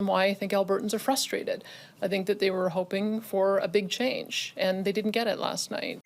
Why I think Albertans are frustrated. I think that they were hoping for a big change, and they didn't get it last night.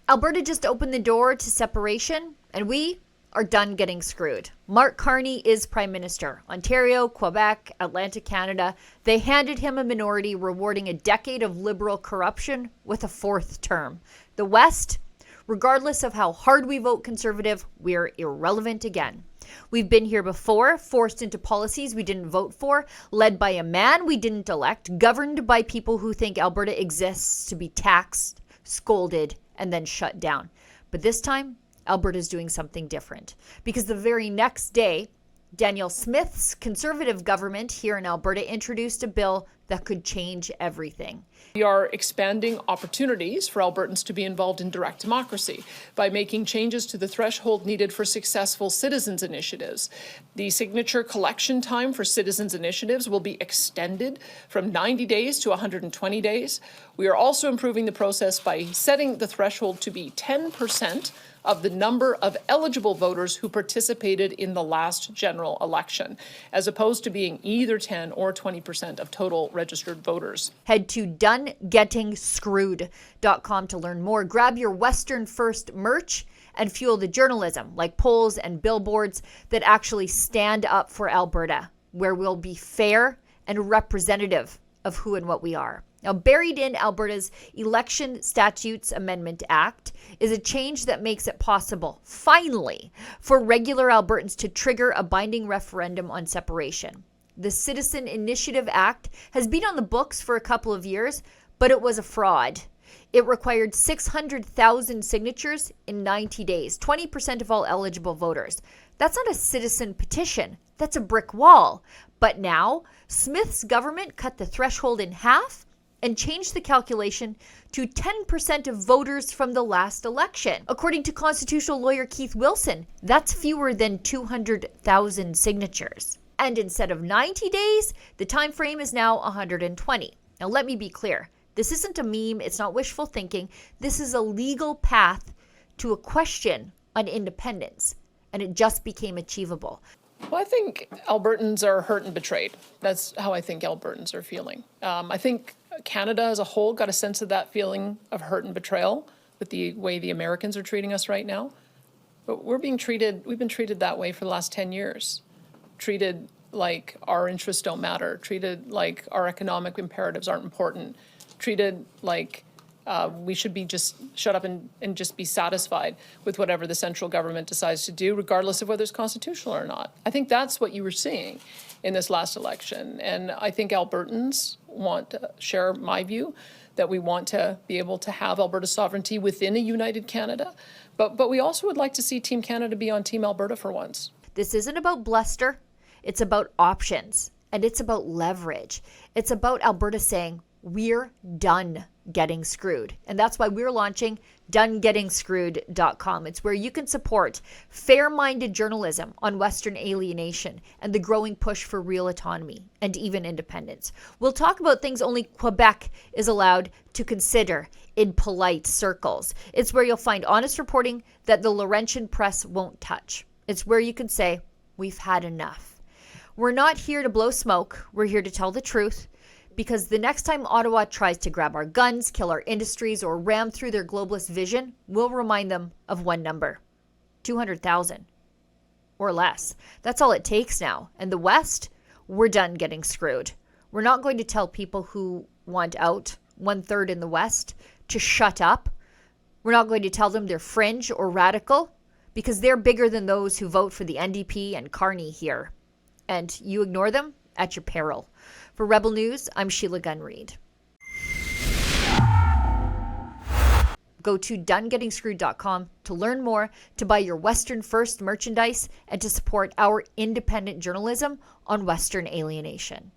Alberta just opened the door to separation, and we are done getting screwed. Mark Carney is Prime Minister. Ontario, Quebec, Atlantic Canada, they handed him a minority, rewarding a decade of Liberal corruption with a fourth term. The West, regardless of how hard we vote Conservative, we're irrelevant again. We've been here before, forced into policies we didn't vote for, led by a man we didn't elect, governed by people who think Alberta exists to be taxed, scolded, and then shut down. But this time, Alberta's doing something different. Because the very next day, Danielle Smith's Conservative government here in Alberta introduced a bill that could change everything. We are expanding opportunities for Albertans to be involved in direct democracy by making changes to the threshold needed for successful citizens' initiatives. The signature collection time for citizens' initiatives will be extended from 90 days to 120 days. We are also improving the process by setting the threshold to be 10% of the number of eligible voters who participated in the last general election, as opposed to being either 10 or 20% of total registered voters. Head to donegetingscrewed.com to learn more. Grab your Western First merch and fuel the journalism, like polls and billboards that actually stand up for Alberta, where we'll be fair and representative of who and what we are. Now, buried in Alberta's Election Statutes Amendment Act is a change that makes it possible, finally, for regular Albertans to trigger a binding referendum on separation. The Citizen Initiative Act has been on the books for a couple of years, but it was a fraud. It required 600,000 signatures in 90 days, 20% of all eligible voters. That's not a citizen petition, that's a brick wall. But now, Smith's government cut the threshold in half and changed the calculation to 10% of voters from the last election. According to constitutional lawyer Keith Wilson, that's fewer than 200,000 signatures. And instead of 90 days, the time frame is now 120. Now let me be clear. This isn't a meme, it's not wishful thinking. This is a legal path to a question on independence, and it just became achievable. Well, I think Albertans are hurt and betrayed. That's how I think Albertans are feeling. I think Canada as a whole got a sense of that feeling of hurt and betrayal with the way the Americans are treating us right now. But we've been treated that way for the last 10 years. Treated like our interests don't matter, treated like our economic imperatives aren't important, treated like we should be just shut up and just be satisfied with whatever the central government decides to do, regardless of whether it's constitutional or not. I think that's what you were seeing in this last election. And I think Albertans want to share my view that we want to be able to have Alberta sovereignty within a united Canada. But we also would like to see Team Canada be on Team Alberta for once. This isn't about bluster. It's about options. And it's about leverage. It's about Alberta saying, we're done getting screwed. And that's why we're launching donegetingscrewed.com. It's where you can support fair-minded journalism on Western alienation and the growing push for real autonomy and even independence. We'll talk about things only Quebec is allowed to consider in polite circles. It's where you'll find honest reporting that the Laurentian press won't touch. It's where you can say, we've had enough. We're not here to blow smoke. We're here to tell the truth. Because the next time Ottawa tries to grab our guns, kill our industries, or ram through their globalist vision, we'll remind them of one number, 200,000 or less. That's all it takes now. And the West, we're done getting screwed. We're not going to tell people who want out, 1/3 in the West, to shut up. We're not going to tell them they're fringe or radical, because they're bigger than those who vote for the NDP and Carney here. And you ignore them at your peril. For Rebel News, I'm Sheila Gunn Reid. Go to donegetingscrewed.com to learn more, to buy your Western First merchandise, and to support our independent journalism on Western alienation.